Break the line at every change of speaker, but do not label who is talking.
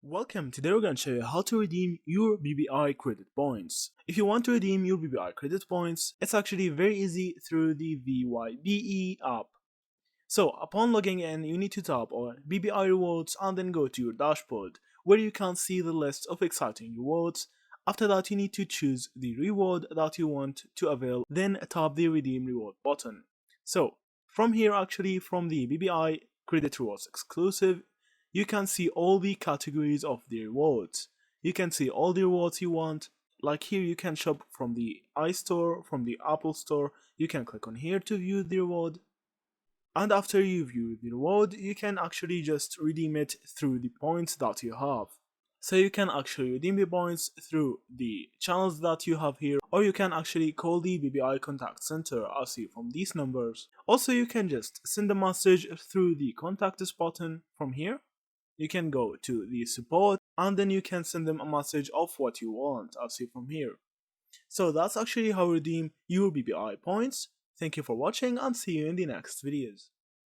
Welcome, today we're going to show you how to redeem your BPI credit points. If you want to redeem your BPI credit points, it's actually very easy through the VYBE app. So upon logging in, you need to tap on BPI rewards and then go to your dashboard where you can see the list of exciting rewards. After that, you need to choose the reward that you want to avail, then tap the redeem reward button. So from here, actually from the BPI credit rewards exclusive, you can see all the categories of the rewards. You can see all the rewards you want. Like here, you can shop from the iStore, from the Apple Store. You can click on here to view the reward. And after you view the reward, you can actually just redeem it through the points that you have. So you can actually redeem the points through the channels that you have here, or you can actually call the BPI contact center as see from these numbers. Also, you can just send a message through the contact us button from here. You can go to the support and then you can send them a message of what you want as see from here. So that's actually how you redeem your BPI points. Thank you for watching and see you in the next videos.